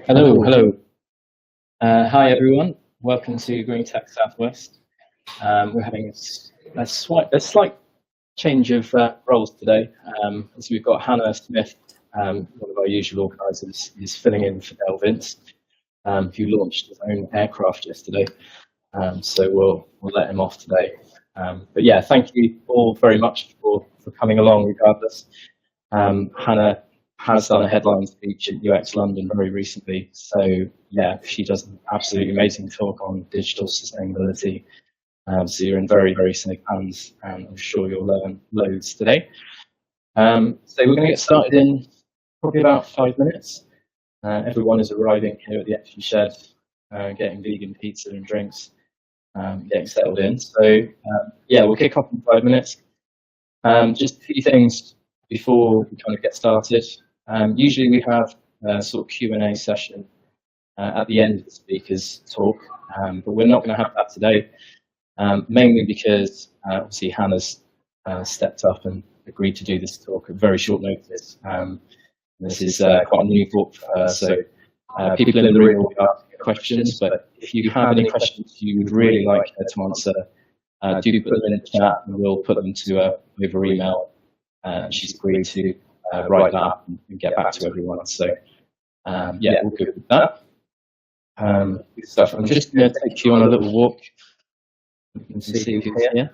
Hello, hello. Hi everyone. Welcome to Green Tech Southwest. We're having a slight change of roles today. So we've got Hannah Smith, one of our usual organisers, is filling in for Dale Vince, who launched his own aircraft yesterday. So we'll let him off today. But yeah, thank you all very much for coming along regardless. Hannah has done a headline speech at UX London very recently. So yeah, she does an absolutely amazing talk on digital sustainability. So you're in very, very safe hands, and I'm sure you'll learn loads today. So we're going to get started in probably about 5 minutes. Everyone is arriving here at the Extra Shed, getting vegan pizza and drinks, getting settled in. So yeah, we'll kick off in 5 minutes. Just a few things before we kind of get started. Usually we have a sort of Q&A session at the end of the speaker's talk, but we're not going to have that today, mainly because obviously Hannah's stepped up and agreed to do this talk at very short notice. This is quite a new talk for her, so people in the room will be asking questions, but if you have any questions you would really like her to answer, do put them in the chat and we'll put them to her over email. She's agreed to write that up and get back to everyone. So yeah, we're good with that. Good stuff. I'm just going to take you on a little walk. You can see who's here.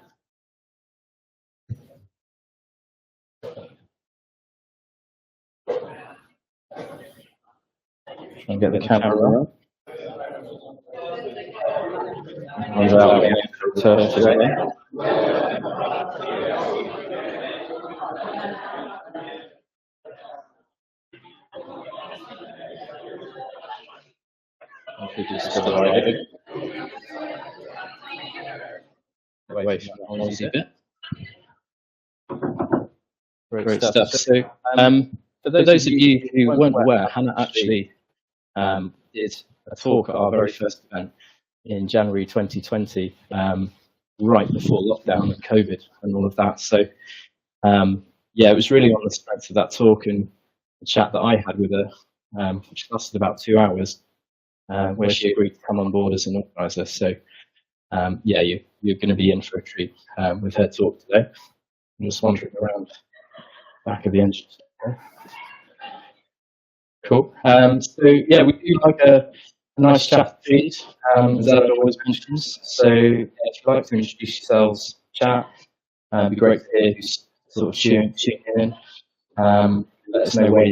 And get the camera up. Wait for the noisy bit. Great stuff. So, for those of you who weren't aware, Hannah actually did a talk at our very first event in January 2020, right before lockdown and COVID and all of that. So, yeah, it was really on the strength of that talk and the chat that I had with her, which lasted about 2 hours, where she agreed to come on board as an organizer. So, yeah, you're going to be in for a treat with her talk today. I'm just wandering around back of the engine. Cool. So yeah, we do like a nice chat feed, as Ellen always mentions. So yeah, if you'd like to introduce yourselves, chat, it'd be great to hear who's sort of tuning in. Let us know where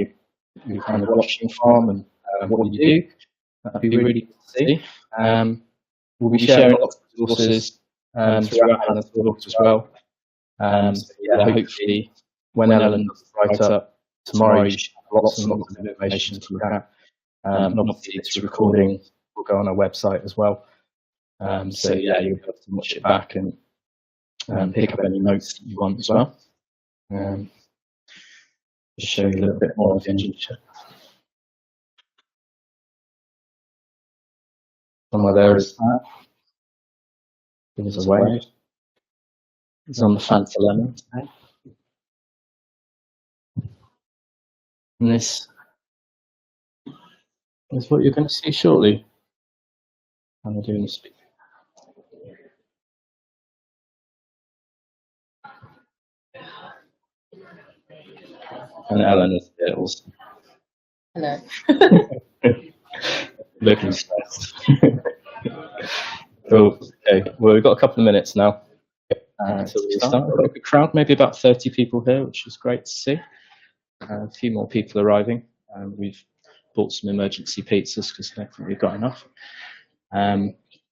you're kind of watching from and what you do. That'd be really good to see. We'll be sharing lots of resources throughout Hannah's talks as well. So yeah, hopefully when Ellen does the write-up tomorrow, you should have lots and lots of information to look at. And obviously this recording will go on our website as well. So yeah, you'll be able to watch it back and pick up any notes that you want as well. Just show you a little bit more of the engine check. Somewhere there is that. Give us a wave. It's on the Fanta Lemon today. And this is what you're going to see shortly. I'm doing the speak. And Ellen is there also. Hello. Looking stressed. Cool. Okay. Well, we've got a couple of minutes now. So we start. We've got a good crowd, maybe about 30 people here, which is great to see. A few more people arriving. We've bought some emergency pizzas because I don't think we've got enough.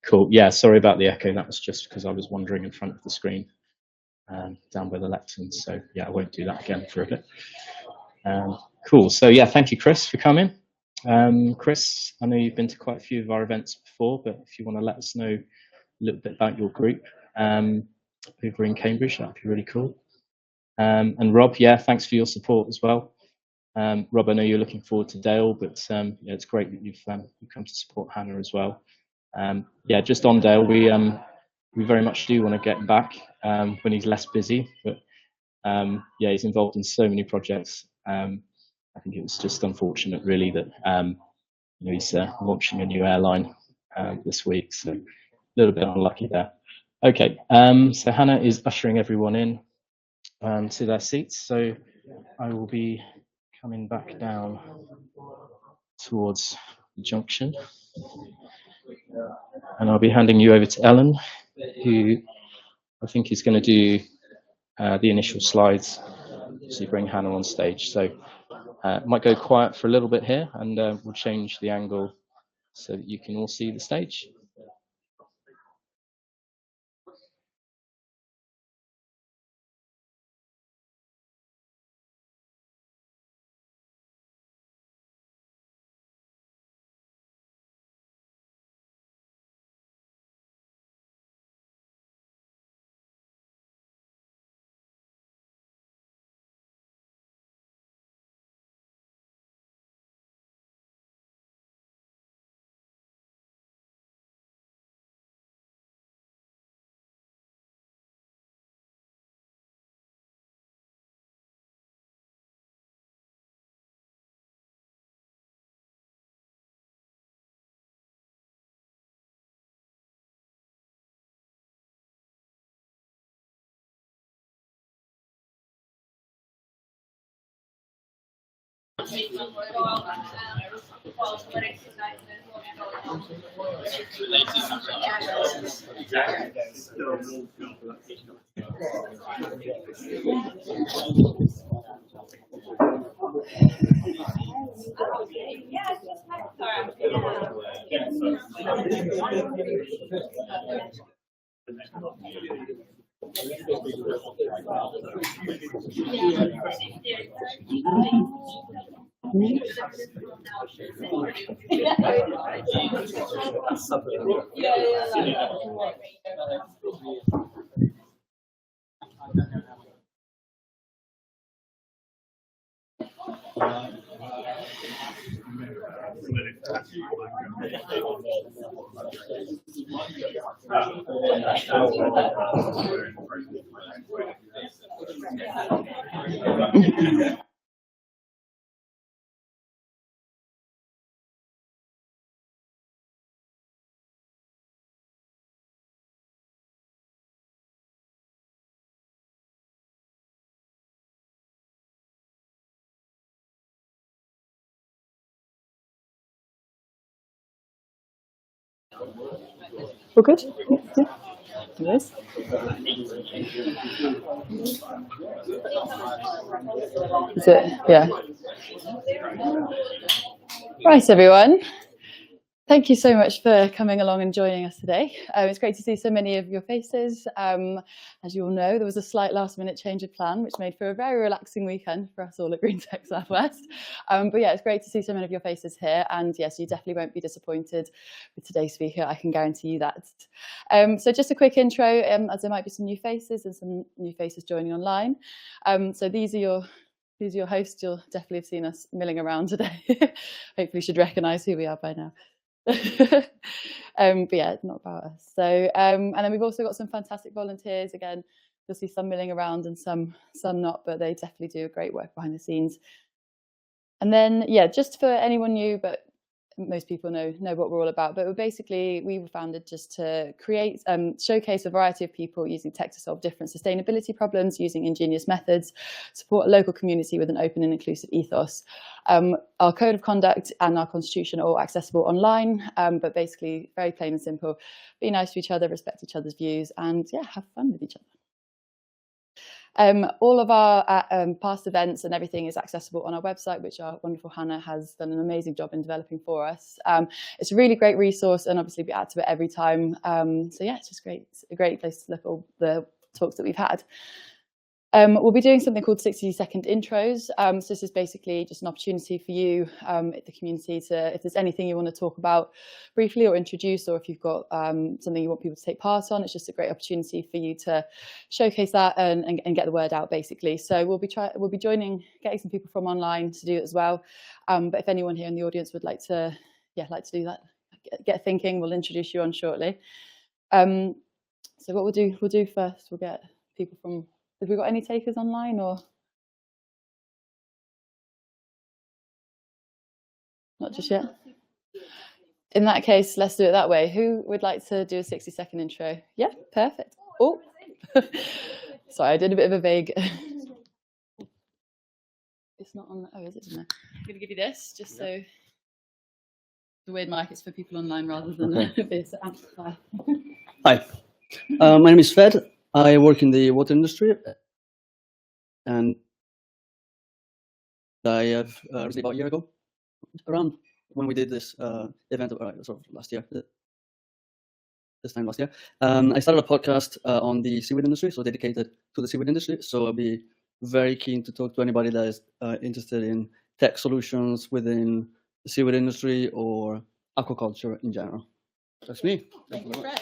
Cool. Yeah, sorry about the echo. That was just because I was wandering in front of the screen down by the lectern. So yeah, I won't do that again for a bit. Cool. So yeah, thank you, Chris, for coming. Chris, I know you've been to quite a few of our events before, but if you want to let us know a little bit about your group over in Cambridge, that'd be really cool. And Rob, yeah, thanks for your support as well. Rob, I know you're looking forward to Dale, but yeah, it's great that you've come to support Hannah as well. Yeah, just on Dale, we very much do want to get him back when he's less busy, but yeah, he's involved in so many projects. I think it was just unfortunate, really, that he's launching a new airline this week, so a little bit unlucky there. Okay, so Hannah is ushering everyone in to their seats, so I will be coming back down towards the junction, and I'll be handing you over to Ellen, who I think is going to do the initial slides to bring Hannah on stage. So might go quiet for a little bit here, and we'll change the angle so that you can all see the stage. All good? Yeah. Yes. Is it? Yeah. Right, everyone. Thank you so much for coming along and joining us today. It's great to see so many of your faces. As you all know, there was a slight last-minute change of plan, which made for a very relaxing weekend for us all at Green Tech Southwest. But yeah, it's great to see so many of your faces here. And yes, you definitely won't be disappointed with today's speaker. I can guarantee you that. So just a quick intro, as there might be some new faces and some new faces joining online. So these are your hosts. You'll definitely have seen us milling around today. Hopefully you should recognise who we are by now. But yeah, it's not about us. So and then we've also got some fantastic volunteers. Again, you'll see some milling around and some not, but they definitely do great work behind the scenes. And then yeah, just for anyone new, but most people know what we're all about, but we were founded just to create showcase a variety of people using tech to solve different sustainability problems using ingenious methods, support a local community with an open and inclusive ethos. Our code of conduct and our constitution are all accessible online, but basically very plain and simple. Be nice to each other, respect each other's views, and yeah, have fun with each other. All of our past events and everything is accessible on our website, which our wonderful Hannah has done an amazing job in developing for us. It's a really great resource, and obviously we add to it every time. So yeah, it's just great. It's a great place to look at all the talks that we've had. We'll be doing something called 60-second intros. So this is basically just an opportunity for you, the community, to, if there's anything you want to talk about briefly or introduce, or if you've got something you want people to take part on, it's just a great opportunity for you to showcase that and get the word out, basically. So we'll be getting some people from online to do it as well. But if anyone here in the audience would like to do that, get thinking, we'll introduce you on shortly. So what we'll do first, we'll get people from. Have we got any takers online or not just yet? In that case, let's do it that way. Who would like to do a 60-second intro? Yeah, perfect. Oh, sorry, I did a bit of a vague. It's not on. Oh, is it? I'm going to give you this just so. The weird mic is for people online rather than this amplifier. Hi, my name is Fed. I work in the water industry, and I have recently about a year ago, around when we did this event, sort of last year, this time last year, I started a podcast on the seaweed industry, so dedicated to the seaweed industry. So I'll be very keen to talk to anybody that is interested in tech solutions within the seaweed industry or aquaculture in general. That's me. Thank you, Fred.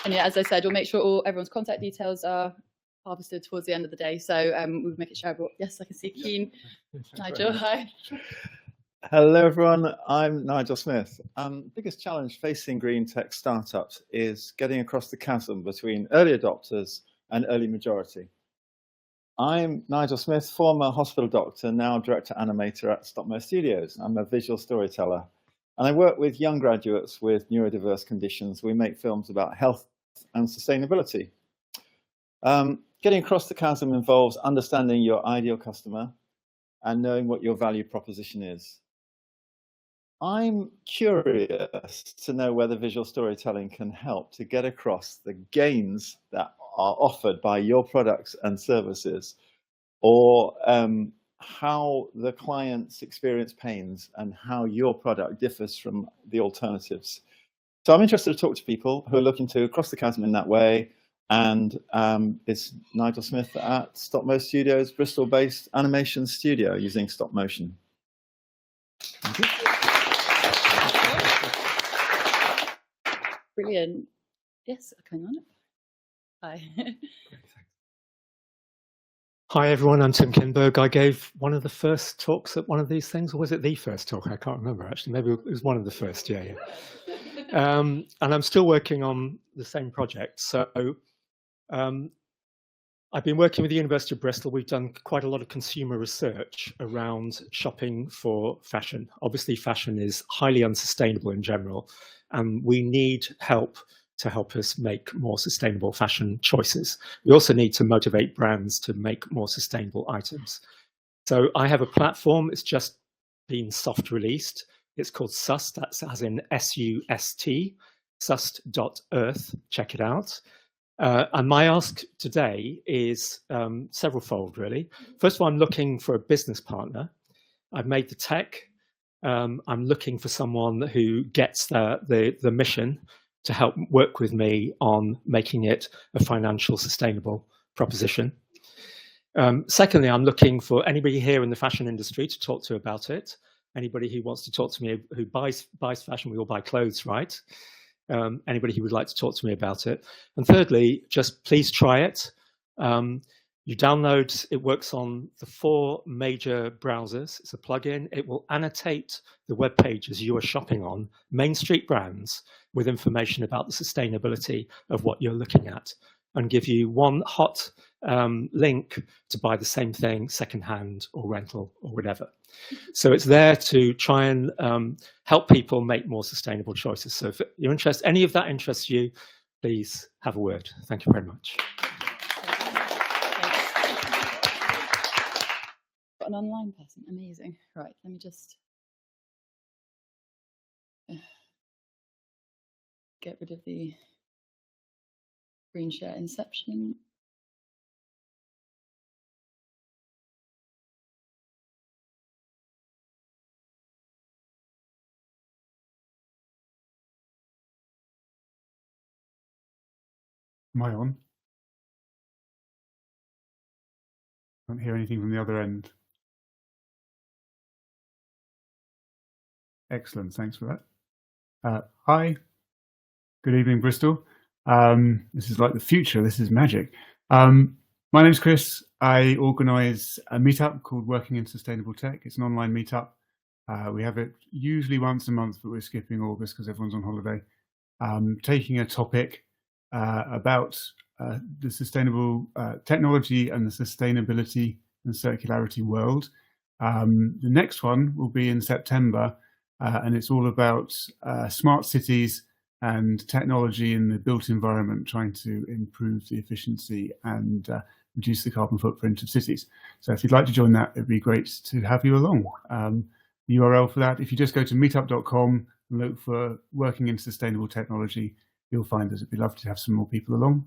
And yeah, as I said, we'll make sure everyone's contact details are harvested towards the end of the day. So we'll make it shareable. Yes, I can see Keen. Nigel, hi. Hello, everyone. I'm Nigel Smith. Biggest challenge facing green tech startups is getting across the chasm between early adopters and early majority. I'm Nigel Smith, former hospital doctor, now director animator at Stopmo Studios. I'm a visual storyteller, and I work with young graduates with neurodiverse conditions. We make films about health and sustainability. Getting across the chasm involves understanding your ideal customer and knowing what your value proposition is. I'm curious to know whether visual storytelling can help to get across the gains that are offered by your products and services, or how the clients experience pains and how your product differs from the alternatives. So I'm interested to talk to people who are looking to cross the chasm in that way. And it's Nigel Smith at Stopmo Studios, Bristol-based animation studio using stop motion. Thank you. Brilliant. Yes, hang on. Hi. Hi everyone, I'm Tim Kinberg. I gave one of the first talks at one of these things, or was it the first talk? I can't remember actually. Maybe it was one of the first, yeah. And I'm still working on the same project. So I've been working with the University of Bristol. We've done quite a lot of consumer research around shopping for fashion. Obviously, fashion is highly unsustainable in general, and we need help to help us make more sustainable fashion choices. We also need to motivate brands to make more sustainable items. So I have a platform. It's just been soft released. It's called SUST, that's as in S-U-S-T, sust.earth. Check it out. And my ask today is severalfold, really. First of all, I'm looking for a business partner. I've made the tech. I'm looking for someone who gets the mission to help work with me on making it a financial sustainable proposition. Secondly, I'm looking for anybody here in the fashion industry to talk to about it. Anybody who wants to talk to me, who buys fashion, we all buy clothes, right? Anybody who would like to talk to me about it. And thirdly, just please try it. You download, it works on the 4 major browsers. It's a plugin. It will annotate the web pages you are shopping on, Main Street brands, with information about the sustainability of what you're looking at, and give you one hot link to buy the same thing secondhand or rental or whatever. So it's there to try and help people make more sustainable choices. So if you're interested, any of that interests you, please have a word. Thank you very much. Got an online person, amazing. Right, let me just get rid of the screen share inception. Am I on? I don't hear anything from the other end. Excellent, thanks for that. Hi, good evening, Bristol. This is like the future, this is magic. My name's Chris. I organise a meetup called Working in Sustainable Tech. It's an online meetup. We have it usually once a month, but we're skipping August because everyone's on holiday. Taking a topic about the sustainable technology and the sustainability and circularity world. The next one will be in September, and it's all about smart cities and technology in the built environment, trying to improve the efficiency and reduce the carbon footprint of cities. So if you'd like to join that, it'd be great to have you along. The URL for that, if you just go to meetup.com and look for Working in Sustainable Technology, you'll find us. It'd be lovely to have some more people along.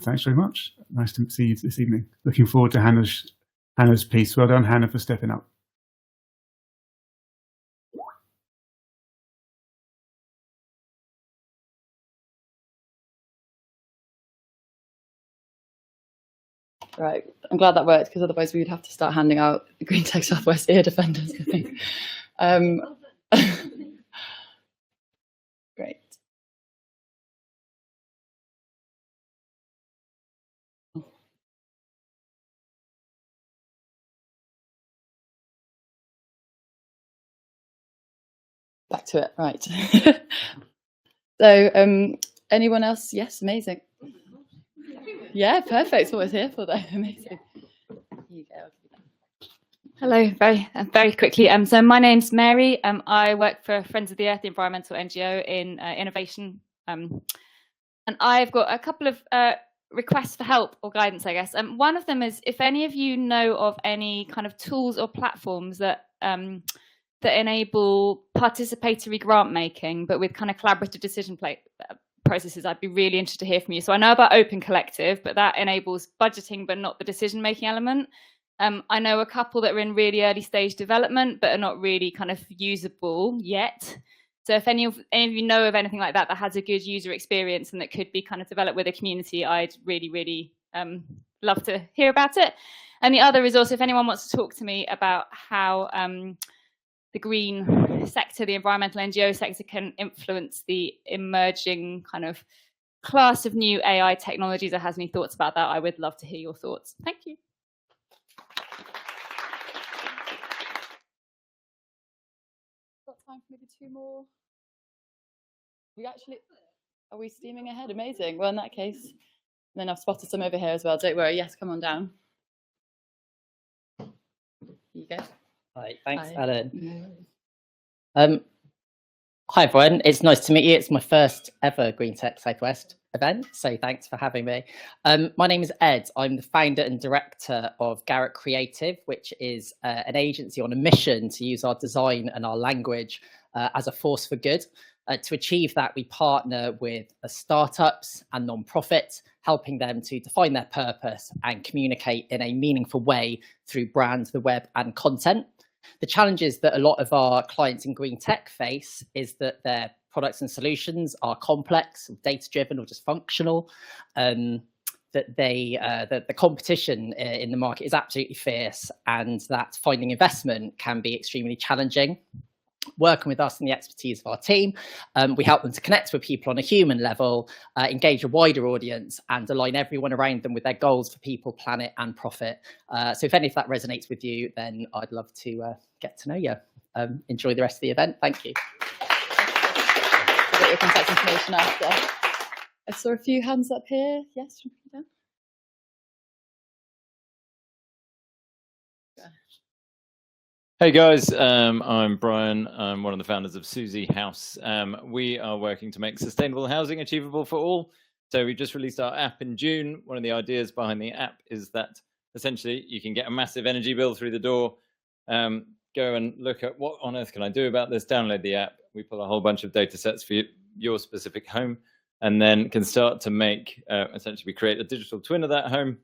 Thanks very much. Nice to see you this evening. Looking forward to Hannah's piece. Well done, Hannah, for stepping up. Right, I'm glad that worked, because otherwise we would have to start handing out the Green Tech Southwest ear defenders, I think. Great. Back to it, right. So anyone else? Yes, amazing. Yeah, perfect. That's what I was here for, though. Amazing. Here you go. I'll give you that. Hello, very quickly. So my name's Mary. I work for Friends of the Earth, the environmental NGO in innovation. And I've got a couple of requests for help or guidance, I guess. One of them is if any of you know of any kind of tools or platforms that that enable participatory grant making, but with kind of collaborative decision processes, I'd be really interested to hear from you. So I know about Open Collective, but that enables budgeting, but not the decision-making element. I know a couple that are in really early stage development, but are not really kind of usable yet. So if any of you know of anything like that that has a good user experience and that could be kind of developed with a community, I'd really love to hear about it. And the other is also if anyone wants to talk to me about how the green sector, the environmental NGO sector, can influence the emerging kind of class of new AI technologies or has any thoughts about that, I would love to hear your thoughts. Thank you. Got time for maybe two more? Are we steaming ahead? Amazing. Well, in that case, then I've spotted some over here as well. Don't worry. Yes, come on down. Here you go. Hi, thanks, Hi. Alan. Hi, everyone. It's nice to meet you. It's my first ever Green Tech Southwest event, so thanks for having me. My name is Ed. I'm the founder and director of Garrett Creative, which is an agency on a mission to use our design and our language as a force for good. To achieve that, we partner with startups and non-profits, helping them to define their purpose and communicate in a meaningful way through brands, the web, and content. The challenges that a lot of our clients in green tech face is that their products and solutions are complex, data-driven, or just functional. That the competition in the market is absolutely fierce, and that finding investment can be extremely challenging. Working with us and the expertise of our team, we help them to connect with people on a human level, engage a wider audience, and align everyone around them with their goals for people, planet, and profit. So if any of that resonates with you, then I'd love to get to know you. Enjoy the rest of the event. Thank you. I'll get your contact information after. I saw a few hands up here. Yes, down. Hey guys, I'm Brian. I'm one of the founders of Susie House. We are working to make sustainable housing achievable for all. So we just released our app in June. One of the ideas behind the app is that essentially you can get a massive energy bill through the door, go and look at what on earth can I do about this, download the app. We pull a whole bunch of data sets for your specific home, and then can start to make, essentially create a digital twin of that home,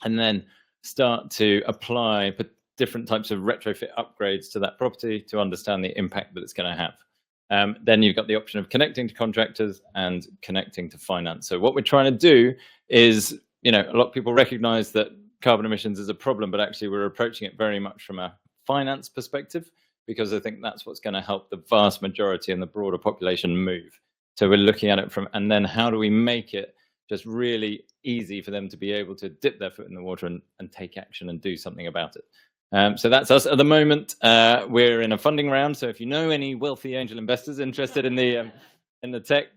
and then start to apply different types of retrofit upgrades to that property to understand the impact that it's going to have. Then you've got the option of connecting to contractors and connecting to finance. So what we're trying to do is, a lot of people recognize that carbon emissions is a problem, but actually we're approaching it very much from a finance perspective, because I think that's what's going to help the vast majority and the broader population move. So we're looking at it and then how do we make it just really easy for them to be able to dip their foot in the water and take action and do something about it. So that's us at the moment. We're in a funding round. So if you know any wealthy angel investors interested in the in the tech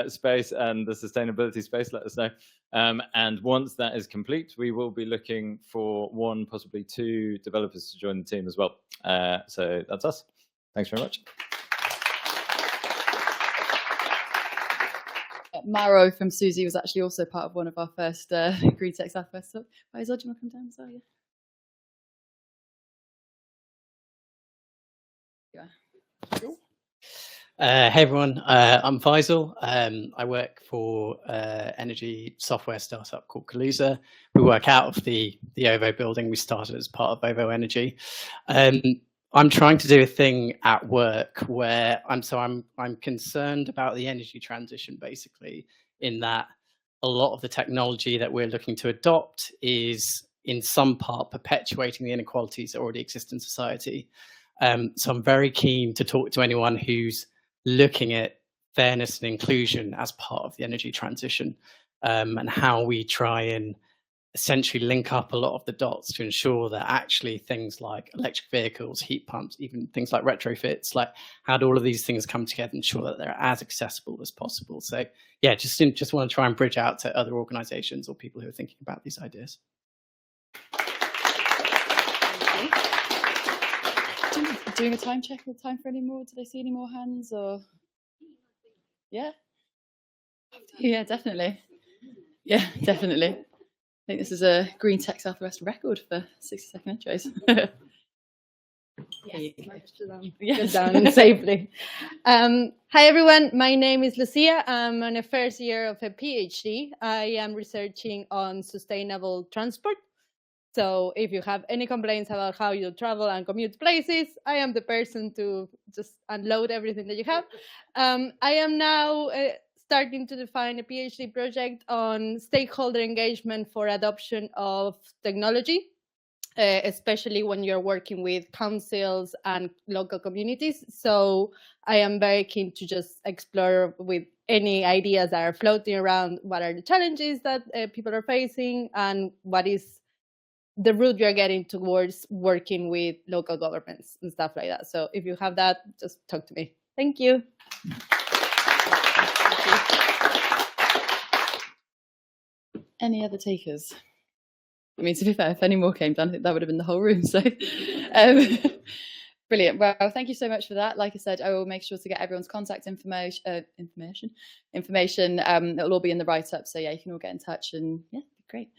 space and the sustainability space, let us know. And once that is complete, we will be looking for 1, possibly 2 developers to join the team as well. So that's us. Thanks very much. Maro from Susie was actually also part of one of our first Green Tech Southwest. So, Faisal, do you want to come down? Sorry. Yeah. Hey everyone, I'm Faisal. I work for energy software startup called Kaluza. We work out of the OVO building. We started as part of OVO Energy. I'm trying to do a thing at work where I'm concerned about the energy transition, basically, in that a lot of the technology that we're looking to adopt is in some part perpetuating the inequalities that already exist in society. So I'm very keen to talk to anyone who's looking at fairness and inclusion as part of the energy transition, and how we try and essentially link up a lot of the dots to ensure that actually things like electric vehicles, heat pumps, even things like retrofits, like how do all of these things come together and ensure that they're as accessible as possible. So yeah, just want to try and bridge out to other organizations or people who are thinking about these ideas. Doing a time check or time for any more? Did I see any more hands or? Yeah. Yeah, definitely. Yeah, definitely. I think this is a Green Tech Southwest record for 60-second intros. Yes. Down safely. Hi everyone, my name is Lucia. I'm on the first year of a PhD. I am researching on sustainable transport. So if you have any complaints about how you travel and commute places, I am the person to just unload everything that you have. I am now starting to define a PhD project on stakeholder engagement for adoption of technology, especially when you're working with councils and local communities. So I am very keen to just explore with any ideas that are floating around what are the challenges that people are facing and what is the route you're getting towards working with local governments and stuff like that. So if you have that, just talk to me. Thank you. Any other takers? I mean, to be fair, if any more came down, I think that would have been the whole room. So brilliant. Well, thank you so much for that. Like I said, I will make sure to get everyone's contact information. It'll all be in the write-up. So yeah, you can all get in touch and yeah, great.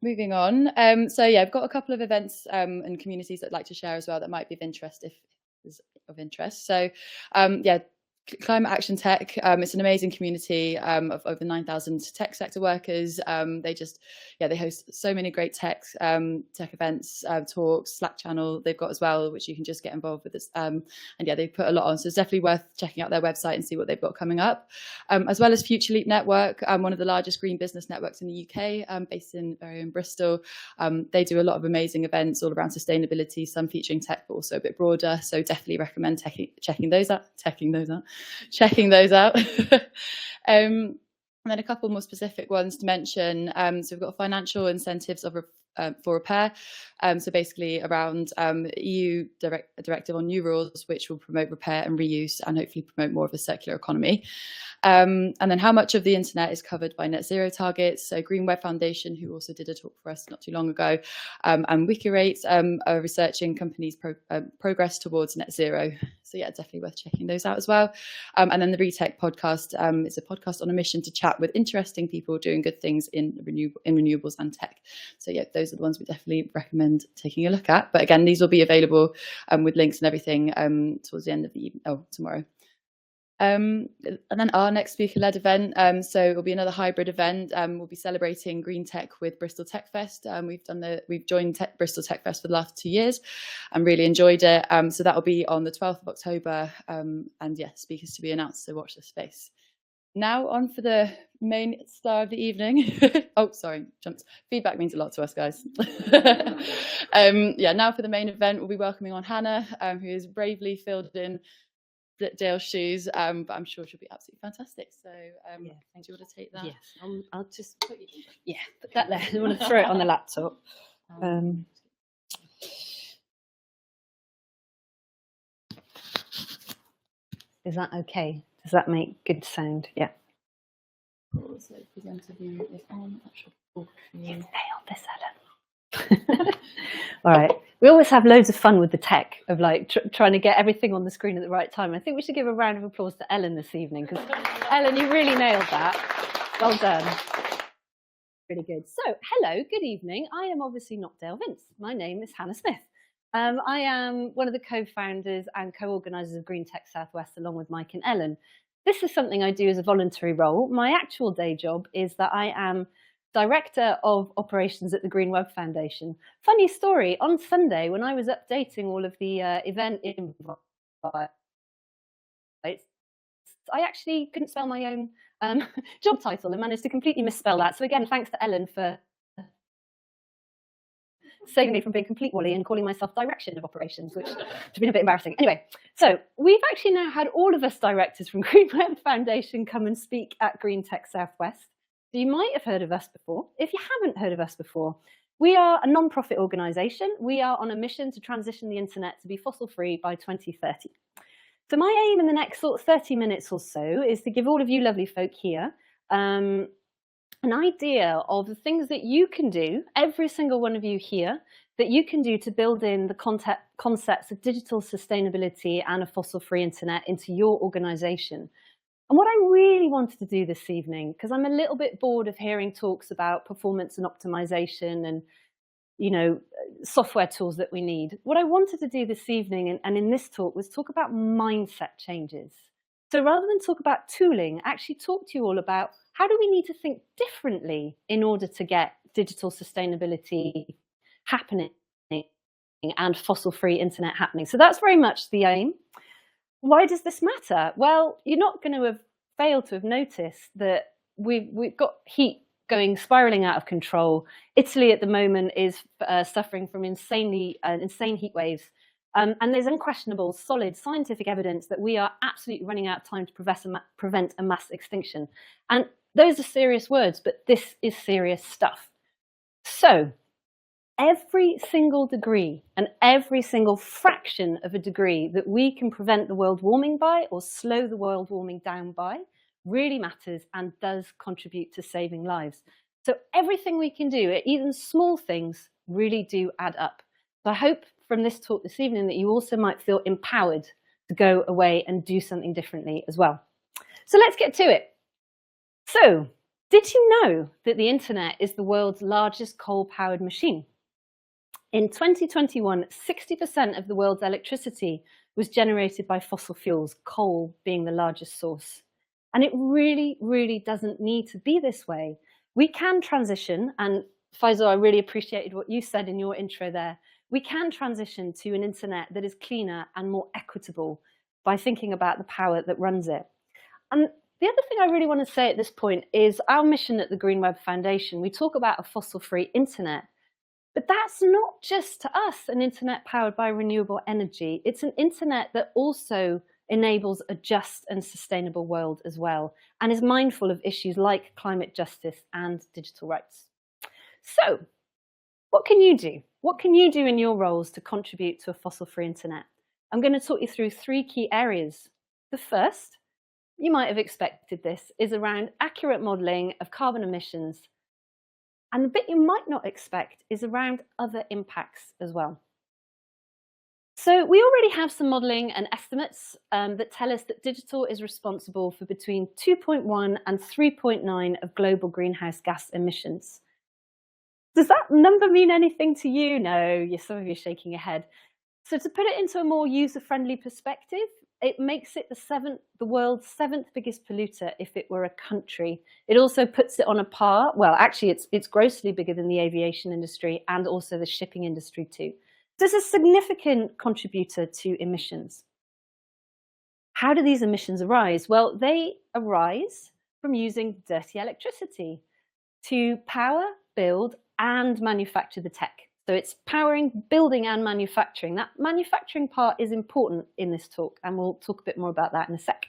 Moving on. So yeah, I've got a couple of events and communities that I'd like to share as well that might be of interest if is of interest. So yeah, Climate Action Tech, it's an amazing community of over 9,000 tech sector workers. They host so many great tech events, talks, Slack channel they've got as well, which you can just get involved with this. And yeah, they put a lot on, so it's definitely worth checking out their website and see what they've got coming up. As well as Future Leap Network, one of the largest green business networks in the UK, based in Bristol. They do a lot of amazing events all around sustainability, some featuring tech, but also a bit broader. So definitely recommend checking those out. And then a couple more specific ones to mention. So we've got financial incentives for repair. So basically around EU directive on new rules, which will promote repair and reuse and hopefully promote more of a circular economy. And then how much of the internet is covered by net zero targets. So Green Web Foundation, who also did a talk for us not too long ago, and Wikirates are researching companies' progress towards net zero. So yeah, definitely worth checking those out as well. And then the Retech podcast is a podcast on a mission to chat with interesting people doing good things in renewables and tech. So yeah, those are the ones we definitely recommend taking a look at. But again, these will be available with links and everything towards the end of the evening, tomorrow. And then our next speaker-led event, so it will be another hybrid event. We'll be celebrating green tech with Bristol Tech Fest. We've joined Bristol Tech Fest for the last 2 years and really enjoyed it. So that will be on the 12th of October. And yeah, speakers to be announced, so watch this space. Now on for the main star of the evening. Oh, sorry, jumped. Feedback means a lot to us, guys. Yeah, now for the main event, we'll be welcoming on Hannah, who is bravely filled in Dale's shoes, but I'm sure she'll be absolutely fantastic. So yeah, do you want to take that? Yes, I'll just put that there. I want to throw it on the laptop. Is that okay to Does that make good sound? Yeah. So presenter view is on. That should talk for you. You've nailed this, Ellen. All right. We always have loads of fun with the tech of like trying to get everything on the screen at the right time. I think we should give a round of applause to Ellen this evening, because Ellen, you really nailed that. Well done. Really good. So, hello, good evening. I am obviously not Dale Vince. My name is Hannah Smith. I am one of the co-founders and co-organisers of Green Tech Southwest, along with Mike and Ellen. This is something I do as a voluntary role. My actual day job is that I am Director of Operations at the Green Web Foundation. Funny story, on Sunday, when I was updating all of the event invites, I actually couldn't spell my own job title and managed to completely misspell that. So again, thanks to Ellen for saving me from being complete Wally and calling myself Direction of Operations, which has been a bit embarrassing. Anyway, so we've actually now had all of us directors from Green Web Foundation come and speak at Green Tech Southwest. So you might have heard of us before. If you haven't heard of us before, we are a non-profit organisation. We are on a mission to transition the internet to be fossil-free by 2030. So my aim in the next sort of 30 minutes or so is to give all of you lovely folk here an idea of the things that you can do, every single one of you here, that you can do to build in the concepts of digital sustainability and a fossil-free internet into your organisation. And what I really wanted to do this evening, because I'm a little bit bored of hearing talks about performance and optimization and, you know, software tools that we need. What I wanted to do this evening and in this talk was talk about mindset changes. So rather than talk about tooling, actually talk to you all about how do we need to think differently in order to get digital sustainability happening and fossil-free internet happening. So that's very much the aim. Why does this matter? Well, you're not going to have failed to have noticed that we've got heat spiraling out of control. Italy at the moment is suffering from insane heat waves. And there's unquestionable, solid scientific evidence that we are absolutely running out of time to prevent a mass extinction. And those are serious words, but this is serious stuff. So every single degree and every single fraction of a degree that we can prevent the world warming by or slow the world warming down by really matters and does contribute to saving lives. So everything we can do, even small things, really do add up. So I hope from this talk this evening that you also might feel empowered to go away and do something differently as well. So let's get to it. So, did you know that the internet is the world's largest coal-powered machine? In 2021, 60% of the world's electricity was generated by fossil fuels, coal being the largest source. And it really, really doesn't need to be this way. We can transition, and Faisal, I really appreciated what you said in your intro there. We can transition to an internet that is cleaner and more equitable by thinking about the power that runs it. And the other thing I really want to say at this point is our mission at the Green Web Foundation. We talk about a fossil-free internet, but that's not just to us an internet powered by renewable energy. It's an internet that also enables a just and sustainable world as well, and is mindful of issues like climate justice and digital rights. So, what can you do? What can you do in your roles to contribute to a fossil-free internet? I'm going to talk you through 3 key areas. The first, you might have expected this, is around accurate modelling of carbon emissions. And the bit you might not expect is around other impacts as well. So we already have some modelling and estimates that tell us that digital is responsible for between 2.1 and 3.9 of global greenhouse gas emissions. Does that number mean anything to you? No, some of you are shaking your head. So to put it into a more user-friendly perspective, it makes it the world's 7th biggest polluter if it were a country. It also puts it on a par. Well, actually, it's grossly bigger than the aviation industry and also the shipping industry too. So it's a significant contributor to emissions. How do these emissions arise? Well, they arise from using dirty electricity to power, build, and manufacture the tech. So it's powering, building, and manufacturing. That manufacturing part is important in this talk, and we'll talk a bit more about that in a sec.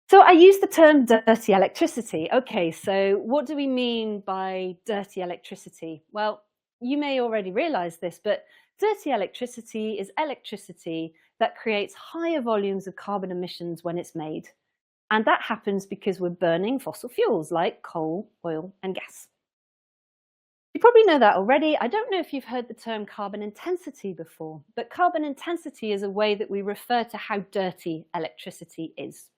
So I use the term dirty electricity. Okay, so what do we mean by dirty electricity? Well, you may already realize this, but dirty electricity is electricity that creates higher volumes of carbon emissions when it's made. And that happens because we're burning fossil fuels like coal, oil, and gas. You probably know that already. I don't know if you've heard the term carbon intensity before, but carbon intensity is a way that we refer to how dirty electricity is.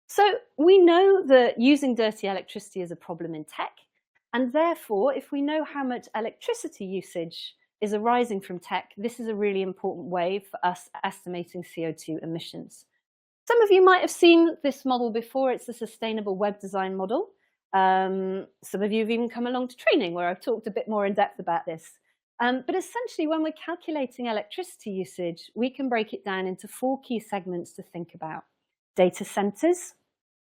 So we know that using dirty electricity is a problem in tech, and therefore, if we know how much electricity usage is arising from tech, this is a really important way for us estimating CO2 emissions. Some of you might have seen this model before. It's the Sustainable Web Design model. Some of you have even come along to training where I've talked a bit more in depth about this. But essentially, when we're calculating electricity usage, we can break it down into 4 key segments to think about. Data centers,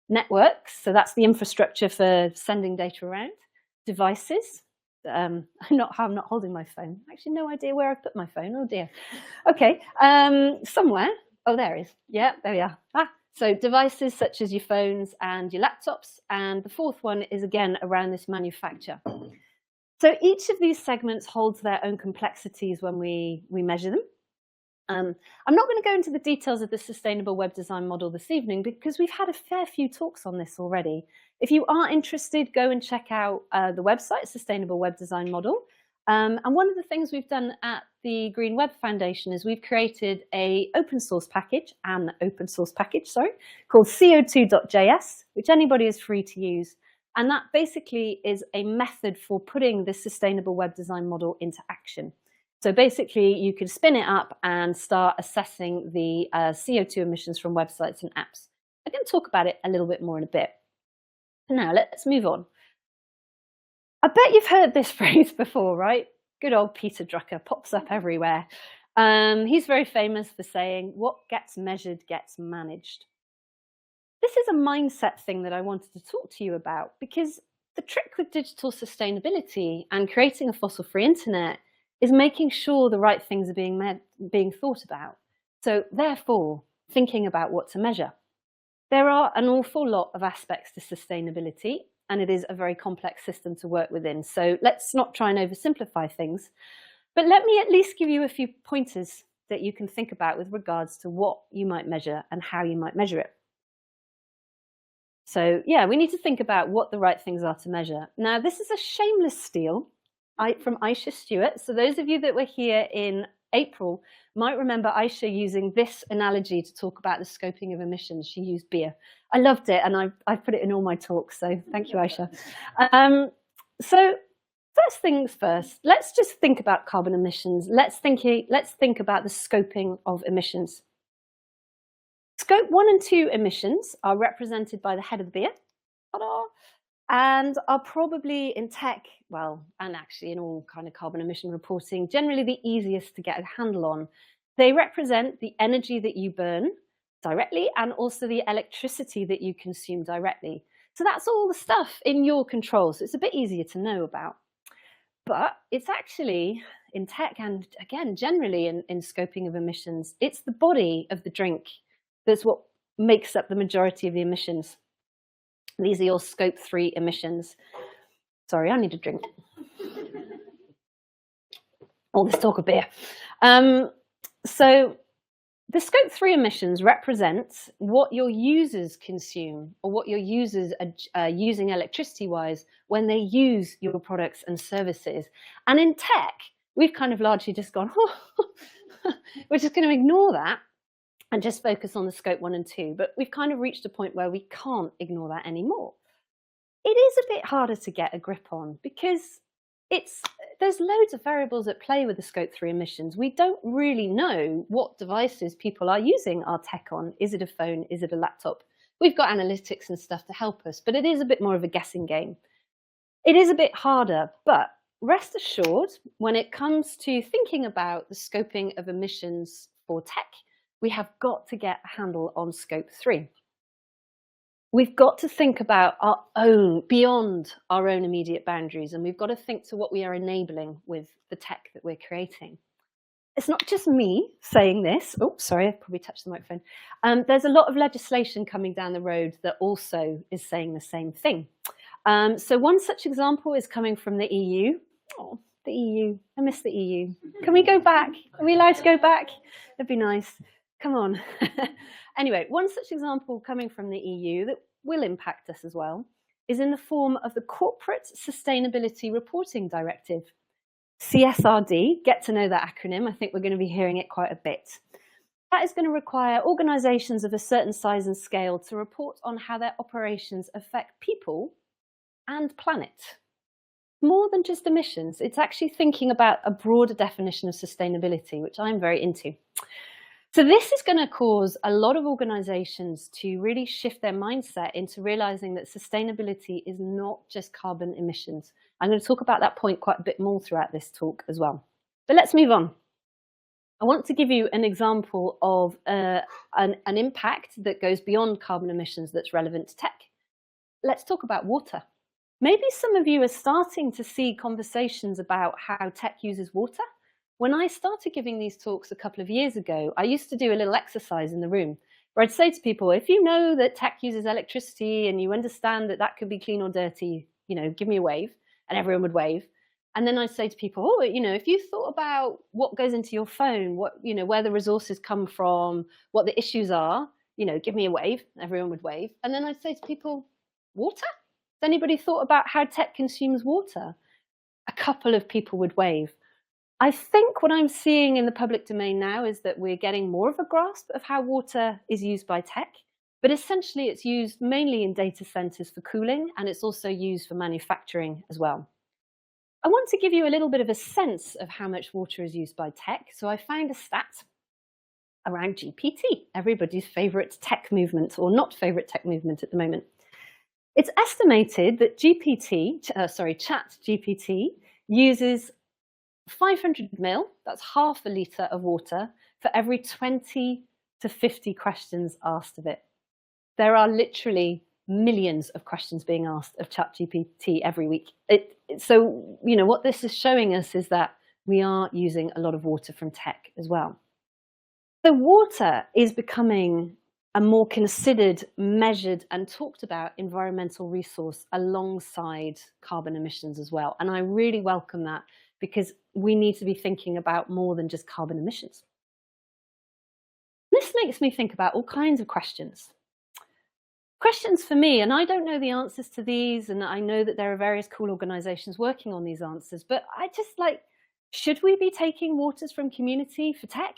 networks, so that's the infrastructure for sending data around, devices. I'm not holding my phone. Actually, no idea where I've put my phone. Oh dear. Okay, somewhere. Oh, there it is. Yeah, there we are. So devices such as your phones and your laptops. And the 4th one is again around this manufacture. So each of these segments holds their own complexities when we measure them. I'm not going to go into the details of the Sustainable Web Design model this evening because we've had a fair few talks on this already. If you are interested, go and check out the website, Sustainable Web Design Model. And one of the things we've done at the Green Web Foundation is we've created an open source package, called co2.js, which anybody is free to use. And that basically is a method for putting this Sustainable Web Design model into action. So basically, you can spin it up and start assessing the CO2 emissions from websites and apps. I'm going to talk about it a little bit more in a bit. Now, let's move on. I bet you've heard this phrase before, right? Good old Peter Drucker pops up everywhere. He's very famous for saying, what gets measured gets managed. This is a mindset thing that I wanted to talk to you about because the trick with digital sustainability and creating a fossil-free internet is making sure the right things are being thought about. So therefore, thinking about what to measure. There are an awful lot of aspects to sustainability, and it is a very complex system to work within. So let's not try and oversimplify things, but let me at least give you a few pointers that you can think about with regards to what you might measure and how you might measure it. So yeah, we need to think about what the right things are to measure. Now, this is a shameless steal from Aisha Stewart. So those of you that were here in April might remember Aisha using this analogy to talk about the scoping of emissions. She used beer. I loved it, and I've put it in all my talks, so thank you, Aisha. So first things first, let's just think about carbon emissions. Let's think about the scoping of emissions. Scope 1 and 2 emissions are represented by the head of the beer. Ta-da! And are probably in tech, well, and actually in all kind of carbon emission reporting, generally the easiest to get a handle on. They represent the energy that you burn directly and also the electricity that you consume directly. So that's all the stuff in your control, so it's a bit easier to know about. But it's actually, in tech and again, generally in scoping of emissions, it's the body of the drink that's what makes up the majority of the emissions. These are your scope 3 emissions. Sorry, I need a drink. All this talk of beer. So the scope 3 emissions represent what your users consume or what your users are using electricity-wise when they use your products and services. And in tech, we've kind of largely just gone, we're just going to ignore that and just focus on the scope 1 and 2. But we've kind of reached a point where we can't ignore that anymore. It is a bit harder to get a grip on because there's loads of variables at play with the scope 3 emissions. We don't really know what devices people are using our tech on. Is it a phone? Is it a laptop? We've got analytics and stuff to help us, but it is a bit more of a guessing game. It is a bit harder, but rest assured, when it comes to thinking about the scoping of emissions for tech, we have got to get a handle on scope 3. We've got to think about our own, beyond our own immediate boundaries, and we've got to think to what we are enabling with the tech that we're creating. It's not just me saying this. Oh, sorry, I've probably touched the microphone. There's a lot of legislation coming down the road that also is saying the same thing. So one such example is coming from the EU. Oh, the EU, I miss the EU. Can we go back? Are we allowed to go back? That'd be nice. Come on. Anyway, one such example coming from the EU that will impact us as well is in the form of the Corporate Sustainability Reporting Directive. CSRD, get to know that acronym. I think we're going to be hearing it quite a bit. That is going to require organisations of a certain size and scale to report on how their operations affect people and planet. More than just emissions, it's actually thinking about a broader definition of sustainability, which I'm very into. So this is going to cause a lot of organisations to really shift their mindset into realising that sustainability is not just carbon emissions. I'm going to talk about that point quite a bit more throughout this talk as well. But let's move on. I want to give you an example of an impact that goes beyond carbon emissions that's relevant to tech. Let's talk about water. Maybe some of you are starting to see conversations about how tech uses water. When I started giving these talks a couple of years ago, I used to do a little exercise in the room where I'd say to people, if you know that tech uses electricity and you understand that that could be clean or dirty, you know, give me a wave, and everyone would wave. And then I'd say to people, oh, you know, if you thought about what goes into your phone, what, you know, where the resources come from, what the issues are, you know, give me a wave, everyone would wave. And then I'd say to people, water? Has anybody thought about how tech consumes water? A couple of people would wave. I think what I'm seeing in the public domain now is that we're getting more of a grasp of how water is used by tech, but essentially it's used mainly in data centers for cooling, and it's also used for manufacturing as well. I want to give you a little bit of a sense of how much water is used by tech. So I found a stat around GPT, everybody's favorite tech movement, or not favorite tech movement at the moment. It's estimated that ChatGPT uses 500 ml, that's half a litre of water, for every 20 to 50 questions asked of it. There are literally millions of questions being asked of ChatGPT every week. So, you know, what this is showing us is that we are using a lot of water from tech as well. So water is becoming a more considered, measured and talked about environmental resource alongside carbon emissions as well. And I really welcome that, because we need to be thinking about more than just carbon emissions. This makes me think about all kinds of questions. Questions for me, and I don't know the answers to these, and I know that there are various cool organizations working on these answers, but I just like, should we be taking waters from community for tech?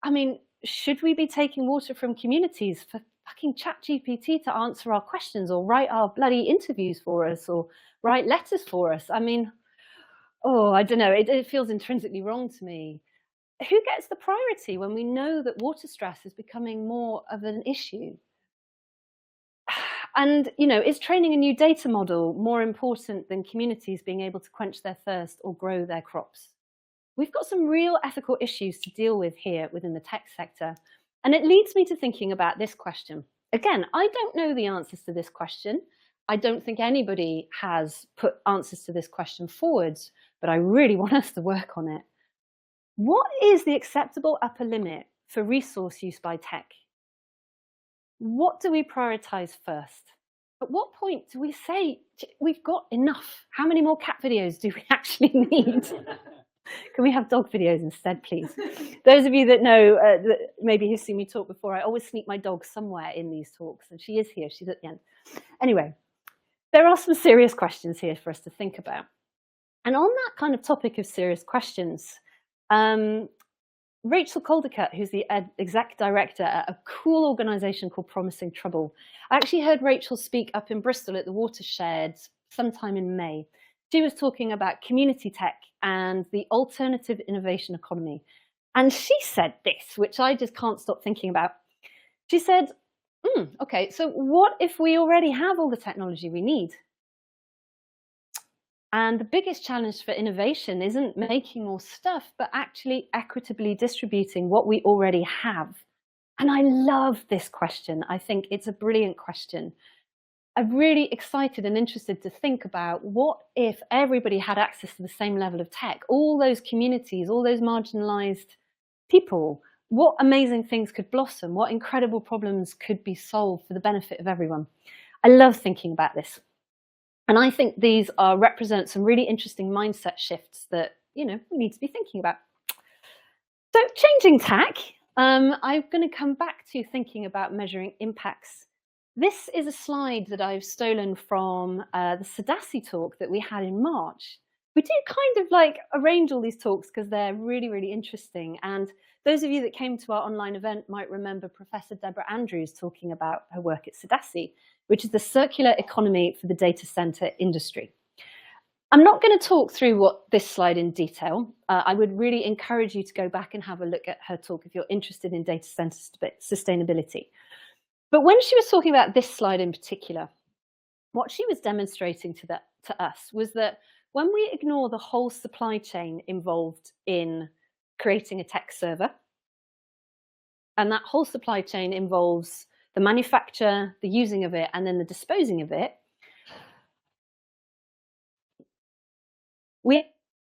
I mean, should we be taking water from communities for fucking ChatGPT to answer our questions or write our bloody interviews for us or write letters for us? I mean, oh, I don't know, it feels intrinsically wrong to me. Who gets the priority when we know that water stress is becoming more of an issue? And, you know, is training a new data model more important than communities being able to quench their thirst or grow their crops? We've got some real ethical issues to deal with here within the tech sector. And it leads me to thinking about this question. Again, I don't know the answers to this question. I don't think anybody has put answers to this question forwards, but I really want us to work on it. What is the acceptable upper limit for resource use by tech? What do we prioritize first? At what point do we say, we've got enough? How many more cat videos do we actually need? Can we have dog videos instead, please? Those of you that know, maybe who've seen me talk before, I always sneak my dog somewhere in these talks, and she is here, she's at the end. Anyway, there are some serious questions here for us to think about. And on that kind of topic of serious questions, Rachel Caldicott, who's the exec director at a cool organisation called Promising Trouble. I actually heard Rachel speak up in Bristol at the Watershed sometime in May. She was talking about community tech and the alternative innovation economy. And she said this, which I just can't stop thinking about. She said, okay, so what if we already have all the technology we need? And the biggest challenge for innovation isn't making more stuff, but actually equitably distributing what we already have. And I love this question. I think it's a brilliant question. I'm really excited and interested to think about what if everybody had access to the same level of tech, all those communities, all those marginalized people, what amazing things could blossom, what incredible problems could be solved for the benefit of everyone. I love thinking about this. And I think these represent some really interesting mindset shifts that, you know, we need to be thinking about. So changing tack, I'm going to come back to thinking about measuring impacts. This is a slide that I've stolen from the SEDASI talk that we had in March. We do kind of like arrange all these talks because they're really, really interesting. And those of you that came to our online event might remember Professor Deborah Andrews talking about her work at SEDASI, which is the circular economy for the data center industry. I'm not going to talk through this slide in detail. I would really encourage you to go back and have a look at her talk if you're interested in data center sustainability. But when she was talking about this slide in particular, what she was demonstrating to us was that when we ignore the whole supply chain involved in creating a tech server, and that whole supply chain involves the manufacture, the using of it, and then the disposing of it, we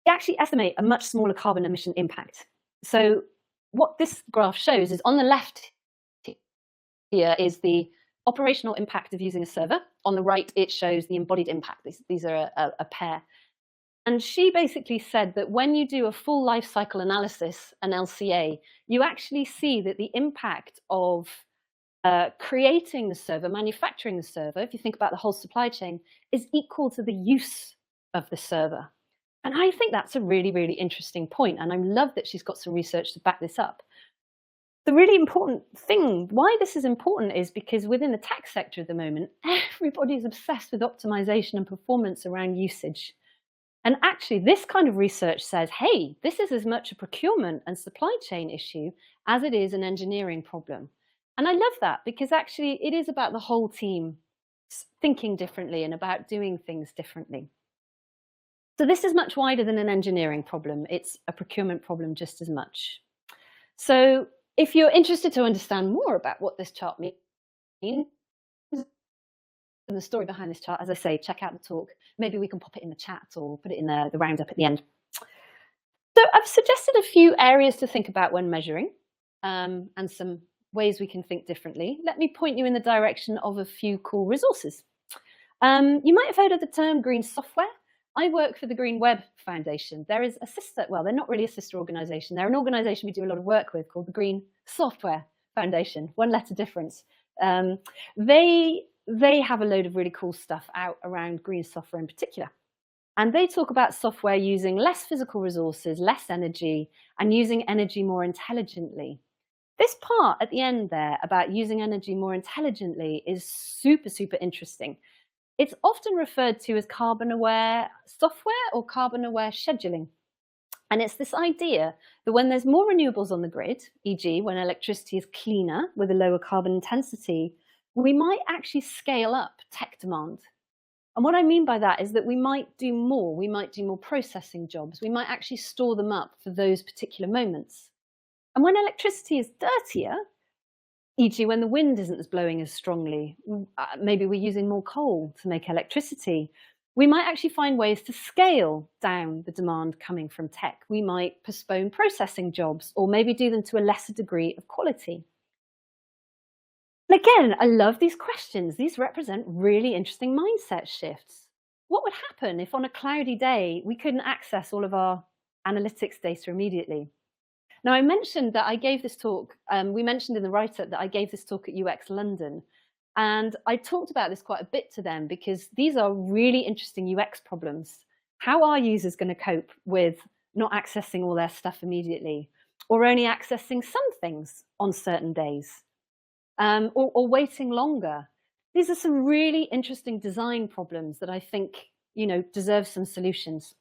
actually estimate a much smaller carbon emission impact. So what this graph shows is on the left here is the operational impact of using a server. On the right, it shows the embodied impact. These are a pair. And she basically said that when you do a full life cycle analysis, an LCA, you actually see that the impact of creating the server, manufacturing the server, if you think about the whole supply chain, is equal to the use of the server. And I think that's a really, really interesting point. And I love that she's got some research to back this up. The really important thing, why this is important, is because within the tech sector at the moment, everybody's obsessed with optimization and performance around usage. And actually, this kind of research says, hey, this is as much a procurement and supply chain issue as it is an engineering problem. And I love that because actually it is about the whole team thinking differently and about doing things differently. So this is much wider than an engineering problem. It's a procurement problem just as much. So if you're interested to understand more about what this chart means, and the story behind this chart, as I say, check out the talk. Maybe we can pop it in the chat or put it in the roundup at the end. So I've suggested a few areas to think about when measuring and some ways we can think differently. Let me point you in the direction of a few cool resources. You might have heard of the term green software. I work for the Green Web Foundation. There is a sister, well, they're not really a sister organization. They're an organization we do a lot of work with called the Green Software Foundation, one letter difference. They have a load of really cool stuff out around green software in particular. And they talk about software using less physical resources, less energy, and using energy more intelligently. This part at the end there about using energy more intelligently is super, super interesting. It's often referred to as carbon-aware software or carbon-aware scheduling. And it's this idea that when there's more renewables on the grid, e.g. when electricity is cleaner with a lower carbon intensity, we might actually scale up tech demand. And what I mean by that is that we might do more. We might do more processing jobs. We might actually store them up for those particular moments. And when electricity is dirtier, e.g. when the wind isn't as blowing as strongly, maybe we're using more coal to make electricity, we might actually find ways to scale down the demand coming from tech. We might postpone processing jobs or maybe do them to a lesser degree of quality. And again, I love these questions. These represent really interesting mindset shifts. What would happen if on a cloudy day we couldn't access all of our analytics data immediately? Now, I mentioned that I gave this talk, we mentioned in the write-up that I gave this talk at UX London, and I talked about this quite a bit to them because these are really interesting UX problems. How are users going to cope with not accessing all their stuff immediately, or only accessing some things on certain days, or waiting longer? These are some really interesting design problems that I think, deserve some solutions.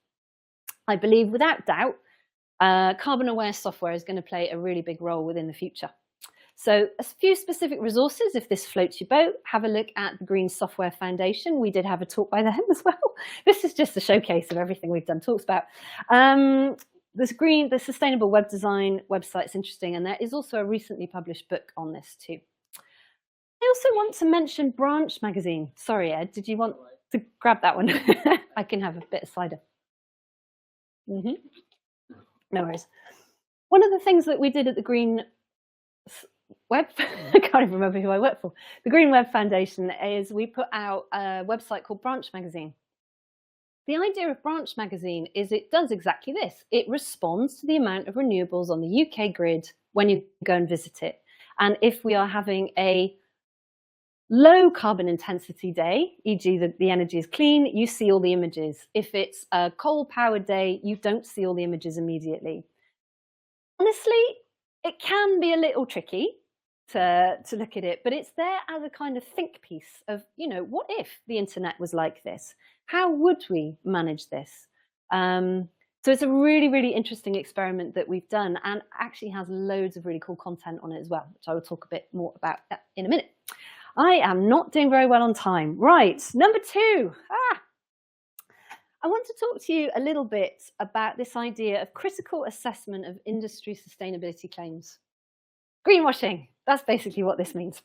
I believe, without doubt, carbon-aware software is going to play a really big role within the future. So a few specific resources, if this floats your boat, have a look at the Green Software Foundation. We did have a talk by them as well. This is just a showcase of everything we've done talks about. The Sustainable Web Design website is interesting, and there is also a recently published book on this too. I also want to mention Branch magazine. Sorry, Ed, did you want to grab that one? I can have a bit of cider. No worries. One of the things that we did at the Green Web, I can't even remember who I work for, the Green Web Foundation, is we put out a website called Branch magazine. the idea of Branch Magazine is it does exactly this. It responds to the amount of renewables on the UK grid when you go and visit it. And if we are having a low carbon intensity day, e.g. the energy is clean, you see all the images. If it's a coal powered day, you don't see all the images immediately. Honestly, it can be a little tricky to look at it, but it's there as a kind of think piece of, you know, what if the internet was like this? How would we manage this? So it's a really, really interesting experiment that we've done, and actually has loads of really cool content on it as well, which I will talk a bit more about in a minute. I am not doing very well on time. Right, number 2. I want to talk to you a little bit about this idea of critical assessment of industry sustainability claims. Greenwashing, that's basically what this means.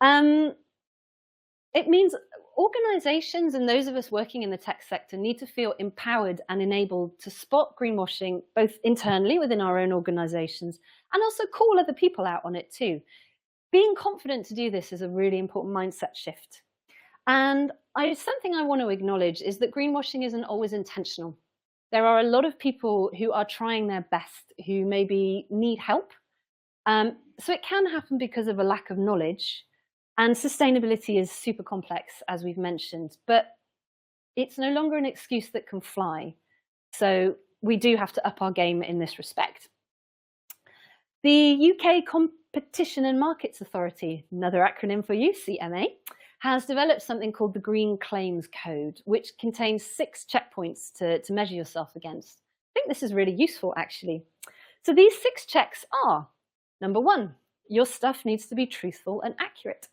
It means organizations and those of us working in the tech sector need to feel empowered and enabled to spot greenwashing, both internally within our own organizations and also call other people out on it too. Being confident to do this is a really important mindset shift. And something I want to acknowledge is that greenwashing isn't always intentional. There are a lot of people who are trying their best, who maybe need help. So it can happen because of a lack of knowledge. And sustainability is super complex, as we've mentioned, but it's no longer an excuse that can fly. So we do have to up our game in this respect. The UK Competition and Markets Authority, another acronym for you, CMA, has developed something called the Green Claims Code, which contains 6 checkpoints to measure yourself against. I think this is really useful, actually. So these 6 checks are, number 1, your stuff needs to be truthful and accurate.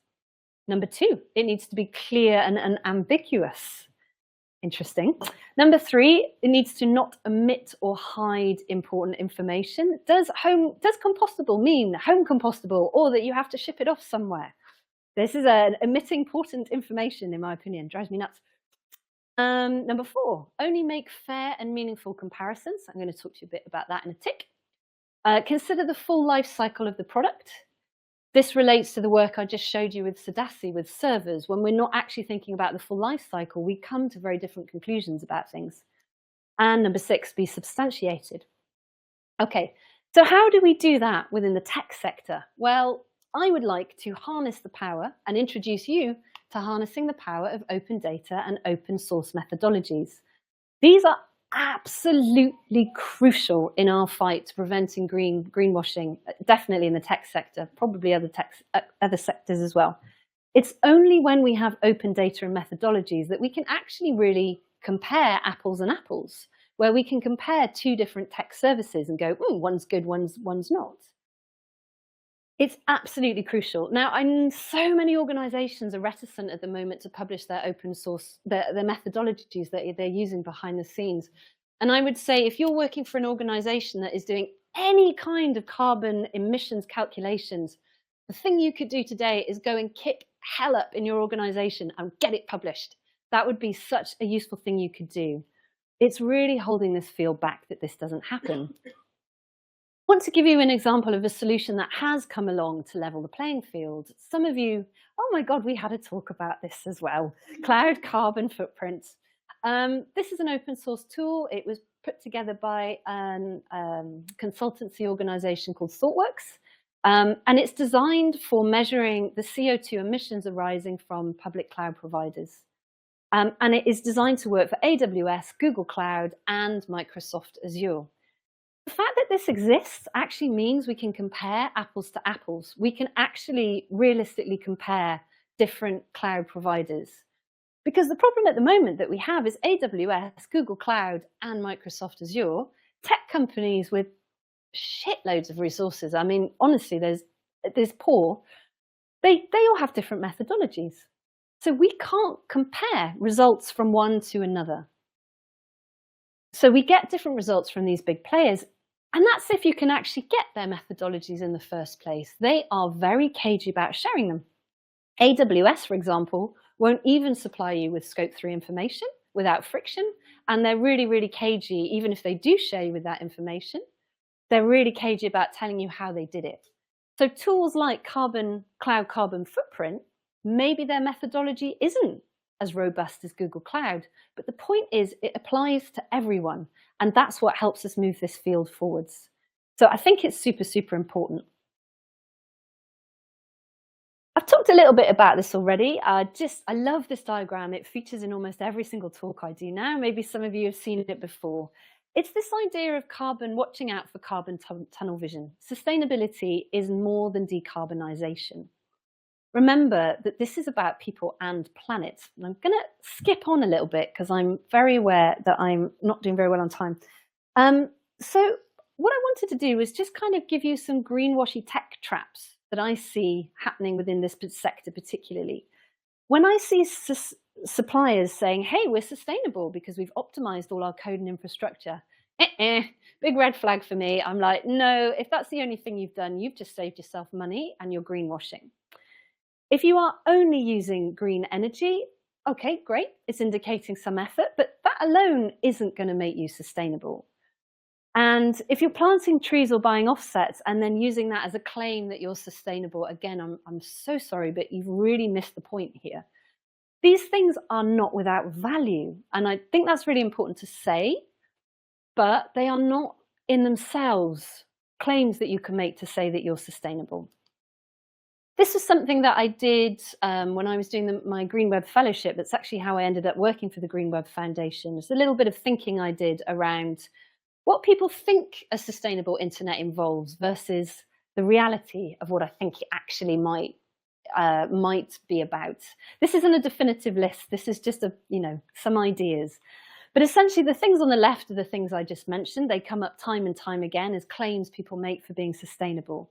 Number 2, it needs to be clear and unambiguous. Interesting. Number 3, it needs to not omit or hide important information. Does compostable mean home compostable, or that you have to ship it off somewhere? This is omitting important information, in my opinion. Drives me nuts. Number 4, only make fair and meaningful comparisons. I'm going to talk to you a bit about that in a tick. Consider the full life cycle of the product. This relates to the work I just showed you with Sadassi, with servers. When we're not actually thinking about the full life cycle, we come to very different conclusions about things. And number 6, be substantiated. Okay, so how do we do that within the tech sector? Well, I would like to harness the power and introduce you to harnessing the power of open data and open source methodologies. These are absolutely crucial in our fight to preventing greenwashing, definitely in the tech sector, probably other sectors as well. It's only when we have open data and methodologies that we can actually really compare apples and apples, where we can compare 2 different tech services and go, one's good, one's not. It's absolutely crucial. Now, so many organizations are reticent at the moment to publish their open source, their methodologies that they're using behind the scenes. And I would say if you're working for an organization that is doing any kind of carbon emissions calculations, the thing you could do today is go and kick hell up in your organization and get it published. That would be such a useful thing you could do. It's really holding this field back that this doesn't happen. I want to give you an example of a solution that has come along to level the playing field. Some of you, oh my God, we had a talk about this as well. Cloud carbon footprint. This is an open source tool. It was put together by a consultancy organization called ThoughtWorks. And it's designed for measuring the CO2 emissions arising from public cloud providers. And it is designed to work for AWS, Google Cloud, and Microsoft Azure. The fact that this exists actually means we can compare apples to apples. We can actually realistically compare different cloud providers. Because the problem at the moment that we have is AWS, Google Cloud, and Microsoft Azure, tech companies with shitloads of resources. I mean, honestly, there's poor. They all have different methodologies. So we can't compare results from one to another. So we get different results from these big players. And that's if you can actually get their methodologies in the first place. They are very cagey about sharing them. AWS, for example, won't even supply you with scope 3 information without friction. And they're really, really cagey, even if they do share you with that information, they're really cagey about telling you how they did it. So tools like cloud carbon footprint, maybe their methodology isn't as robust as Google Cloud. But the point is, it applies to everyone. And that's what helps us move this field forwards. So I think it's super, super important. I've talked a little bit about this already. I love this diagram. It features in almost every single talk I do now. Maybe some of you have seen it before. It's this idea of watching out for carbon tunnel vision. Sustainability is more than decarbonisation. Remember that this is about people and planet. And I'm going to skip on a little bit because I'm very aware that I'm not doing very well on time. So what I wanted to do is just kind of give you some greenwashy tech traps that I see happening within this sector particularly. When I see suppliers saying, hey, we're sustainable because we've optimized all our code and infrastructure, big red flag for me. I'm like, no, if that's the only thing you've done, you've just saved yourself money and you're greenwashing. If you are only using green energy, okay, great, it's indicating some effort, but that alone isn't going to make you sustainable. And if you're planting trees or buying offsets and then using that as a claim that you're sustainable, again, I'm so sorry, but you've really missed the point here. These things are not without value. And I think that's really important to say, but they are not in themselves claims that you can make to say that you're sustainable. This was something that I did when I was doing my Green Web Fellowship. That's actually how I ended up working for the Green Web Foundation. It's a little bit of thinking I did around what people think a sustainable internet involves versus the reality of what I think it actually might be about. This isn't a definitive list. This is just some ideas. But essentially, the things on the left are the things I just mentioned. They come up time and time again as claims people make for being sustainable.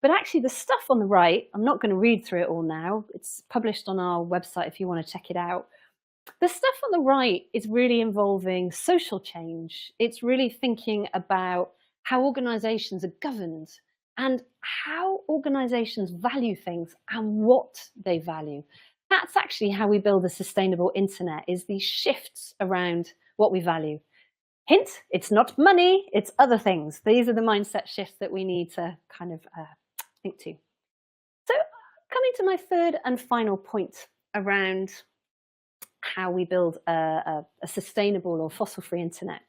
But actually, the stuff on the right, I'm not going to read through it all now. It's published on our website if you want to check it out. The stuff on the right is really involving social change. It's really thinking about how organizations are governed and how organizations value things and what they value. That's actually how we build a sustainable internet, is these shifts around what we value. Hint, it's not money, it's other things. These are the mindset shifts that we need to kind of think to. So coming to my third and final point around how we build a sustainable or fossil-free internet.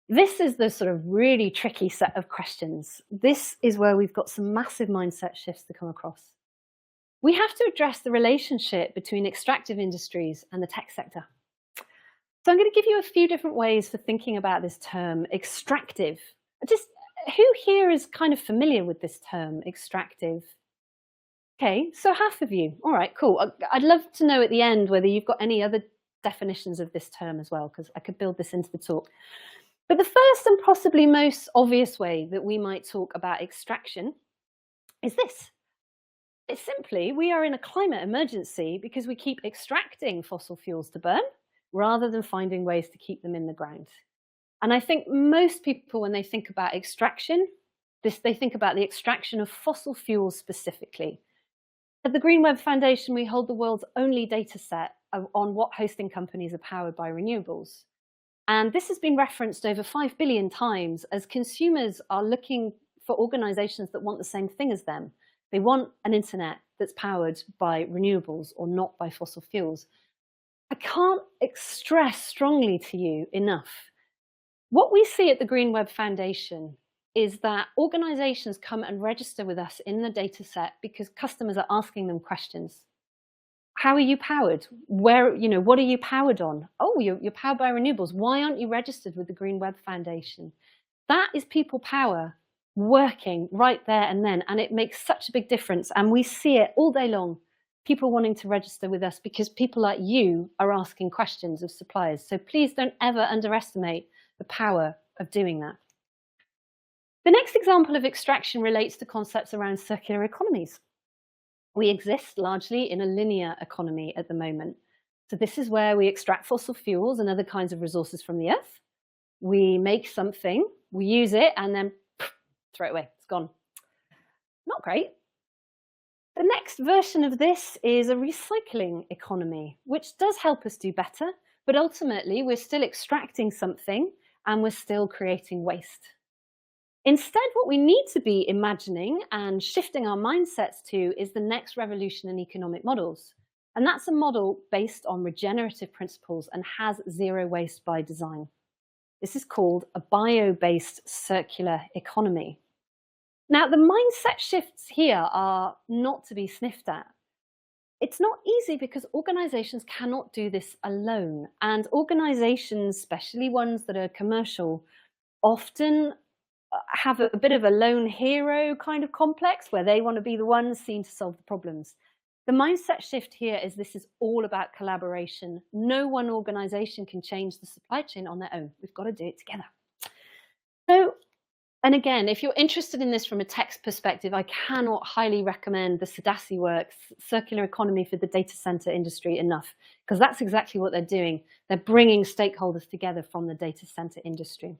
This is the sort of really tricky set of questions. This is where we've got some massive mindset shifts to come across. We have to address the relationship between extractive industries and the tech sector. So I'm going to give you a few different ways for thinking about this term, extractive. Who here is kind of familiar with this term, extractive? Okay, so half of you. All right, cool. I'd love to know at the end whether you've got any other definitions of this term as well, because I could build this into the talk. But the first and possibly most obvious way that we might talk about extraction is this. It's simply, we are in a climate emergency because we keep extracting fossil fuels to burn rather than finding ways to keep them in the ground. And I think most people, when they think about extraction, they think about the extraction of fossil fuels specifically. At the Green Web Foundation, we hold the world's only data set on what hosting companies are powered by renewables. And this has been referenced over 5 billion times as consumers are looking for organizations that want the same thing as them. They want an internet that's powered by renewables or not by fossil fuels. I can't stress strongly to you enough. What we see at the Green Web Foundation is that organizations come and register with us in the data set because customers are asking them questions. How are you powered? What are you powered on? Oh, you're powered by renewables. Why aren't you registered with the Green Web Foundation? That is people power working right there and then, and it makes such a big difference. And we see it all day long, people wanting to register with us because people like you are asking questions of suppliers. So please don't ever underestimate the power of doing that. The next example of extraction relates to concepts around circular economies. We exist largely in a linear economy at the moment. So this is where we extract fossil fuels and other kinds of resources from the earth. We make something, we use it, and then throw it away. It's gone. Not great. The next version of this is a recycling economy, which does help us do better, but ultimately we're still extracting something and we're still creating waste. Instead, what we need to be imagining and shifting our mindsets to is the next revolution in economic models. And that's a model based on regenerative principles and has zero waste by design. This is called a bio-based circular economy. Now, the mindset shifts here are not to be sniffed at. It's not easy because organizations cannot do this alone. And organizations, especially ones that are commercial, often have a bit of a lone hero kind of complex where they want to be the ones seen to solve the problems. The mindset shift here is this is all about collaboration. No one organization can change the supply chain on their own. We've got to do it together. So, and again, if you're interested in this from a text perspective, I cannot highly recommend the Sadassi work, Circular Economy for the Data Center Industry, enough, because that's exactly what they're doing. They're bringing stakeholders together from the data center industry.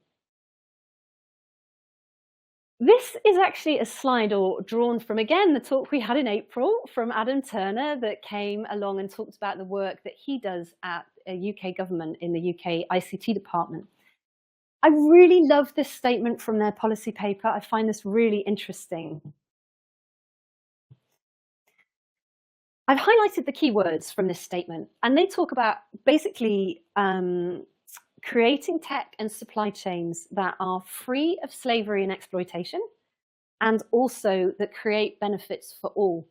This is actually a slide drawn from, again, the talk we had in April from Adam Turner that came along and talked about the work that he does at a UK government in the UK ICT department. I really love this statement from their policy paper. I find this really interesting. I've highlighted the key words from this statement, and they talk about basically creating tech and supply chains that are free of slavery and exploitation, and also that create benefits for all.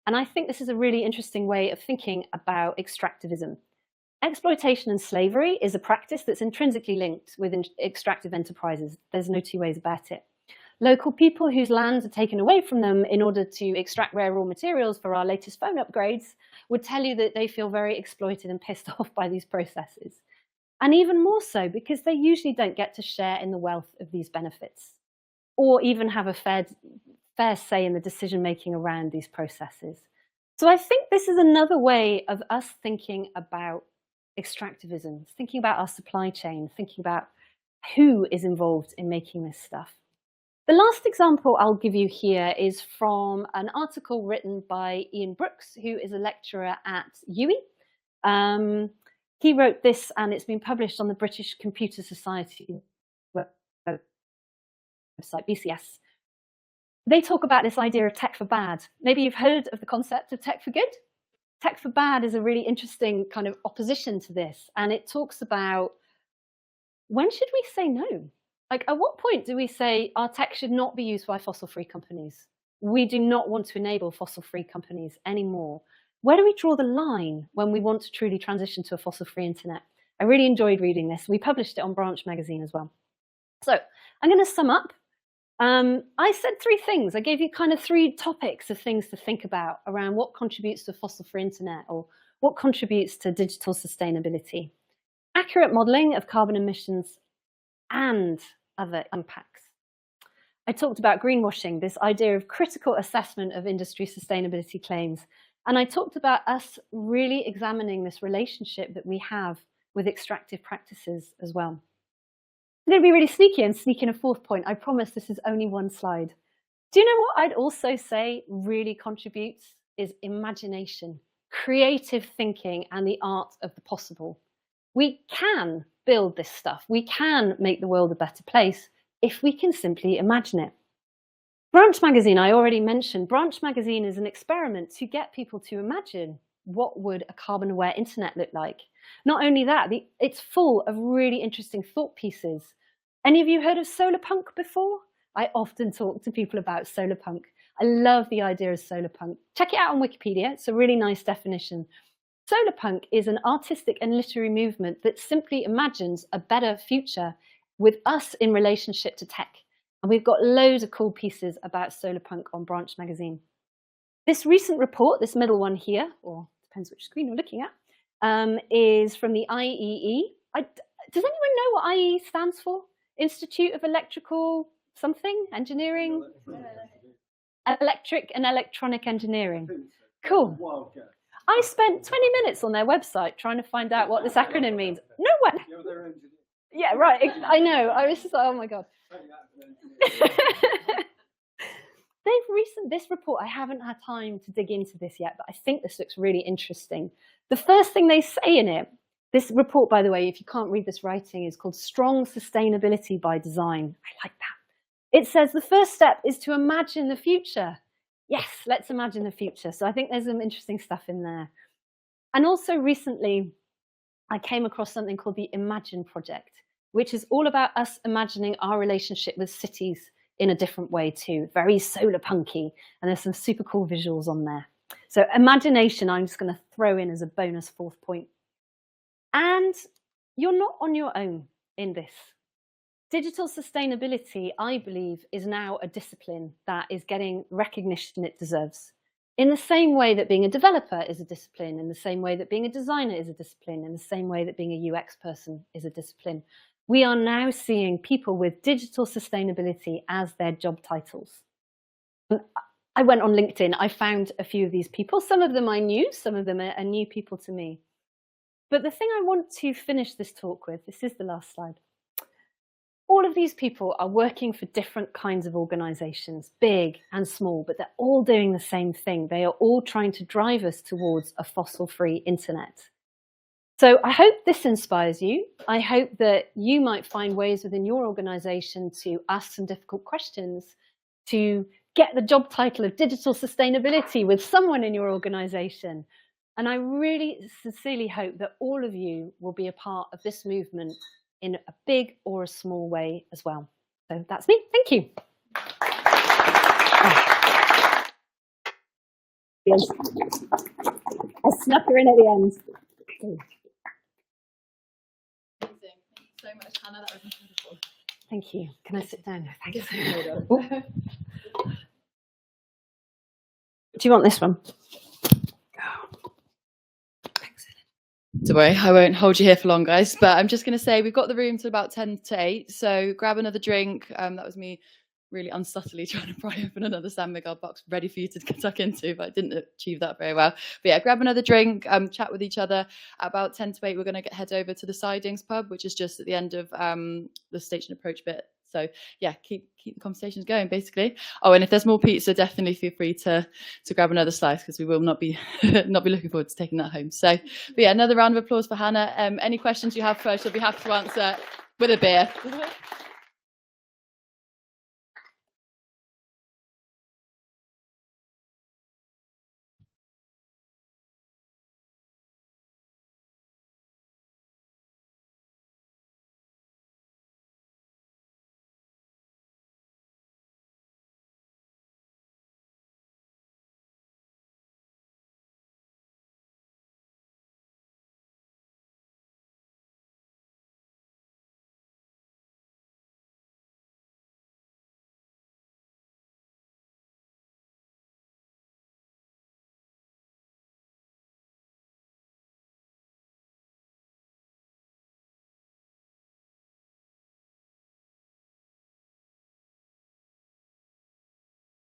And I think this is a really interesting way of thinking about extractivism. Exploitation and slavery is a practice that's intrinsically linked with extractive enterprises. There's no two ways about it. Local people whose lands are taken away from them in order to extract rare raw materials for our latest phone upgrades would tell you that they feel very exploited and pissed off by these processes. And even more so because they usually don't get to share in the wealth of these benefits or even have a fair say in the decision-making around these processes. So I think this is another way of us thinking about extractivism, thinking about our supply chain, thinking about who is involved in making this stuff. The last example I'll give you here is from an article written by Ian Brooks, who is a lecturer at UWE. He wrote this, and it's been published on the British Computer Society website, BCS. They talk about this idea of tech for bad. Maybe you've heard of the concept of tech for good. Tech for bad is a really interesting kind of opposition to this, and it talks about when should we say no? Like, at what point do we say our tech should not be used by fossil-free companies? We do not want to enable fossil-free companies anymore. Where do we draw the line when we want to truly transition to a fossil-free internet? I really enjoyed reading this. We published it on Branch magazine as well. So I'm going to sum up. I said 3 things. I gave you kind of 3 topics of things to think about around what contributes to a fossil-free internet or what contributes to digital sustainability. Accurate modelling of carbon emissions and other impacts. I talked about greenwashing, this idea of critical assessment of industry sustainability claims. And I talked about us really examining this relationship that we have with extractive practices as well. I'm going to be really sneaky and sneak in a 4th point. I promise this is only 1 slide. Do you know what I'd also say really contributes is imagination, creative thinking, and the art of the possible. We can build this stuff. We can make the world a better place if we can simply imagine it. Branch magazine, I already mentioned. Branch magazine is an experiment to get people to imagine what would a carbon-aware internet look like. Not only that, it's full of really interesting thought pieces. Any of you heard of solar punk before? I often talk to people about solar punk. I love the idea of solar punk. Check it out on Wikipedia. It's a really nice definition. Solar punk is an artistic and literary movement that simply imagines a better future with us in relationship to tech. And we've got loads of cool pieces about solar punk on Branch magazine. This recent report, this middle one here, or depends which screen you're looking at, is from the IEE. Does anyone know what IEE stands for? Institute of Electrical something? Engineering? Electric and Electronic Engineering. Cool. I spent 20 minutes on their website trying to find out what this acronym means. No one. Yeah, right. I know. I was just like, oh my God. This report, I haven't had time to dig into this yet, but I think this looks really interesting. The first thing they say in it, this report, by the way, if you can't read this writing, is called Strong Sustainability by Design. I like that. It says the first step is to imagine the future. Yes, let's imagine the future. So I think there's some interesting stuff in there. And also recently, I came across something called the Imagine Project, which is all about us imagining our relationship with cities in a different way too. Very solar punky, and there's some super cool visuals on there. So imagination, I'm just going to throw in as a bonus fourth point. And you're not on your own in this. Digital sustainability, I believe, is now a discipline that is getting recognition it deserves. In the same way that being a developer is a discipline, in the same way that being a designer is a discipline, in the same way that being a UX person is a discipline, we are now seeing people with digital sustainability as their job titles. I went on LinkedIn, I found a few of these people. Some of them I knew, some of them are new people to me. But the thing I want to finish this talk with, this is the last slide. All of these people are working for different kinds of organizations, big and small, but they're all doing the same thing. They are all trying to drive us towards a fossil-free internet. So I hope this inspires you. I hope that you might find ways within your organization to ask some difficult questions, to get the job title of digital sustainability with someone in your organization. And I really sincerely hope that all of you will be a part of this movement in a big or a small way as well. So that's me. Thank you. Yes. I snuck her in at the end. Amazing. Thank you so much, Hannah. That was incredible. Thank you. Can I sit down? Thanks. Do you want this one? Don't worry, I won't hold you here for long, guys. But I'm just going to say we've got the room till about 10 to 8. So grab another drink. That was me really unsubtly trying to pry open another San Miguel box ready for you to tuck into, but I didn't achieve that very well. But yeah, grab another drink, chat with each other. At about 10 to 8, we're going to head over to the Sidings pub, which is just at the end of the station approach bit. So yeah, keep the conversations going, basically. Oh, and if there's more pizza, definitely feel free to grab another slice, because we will not be looking forward to taking that home. So, but yeah, another round of applause for Hannah. Any questions you have first, she'll be happy to answer with a beer.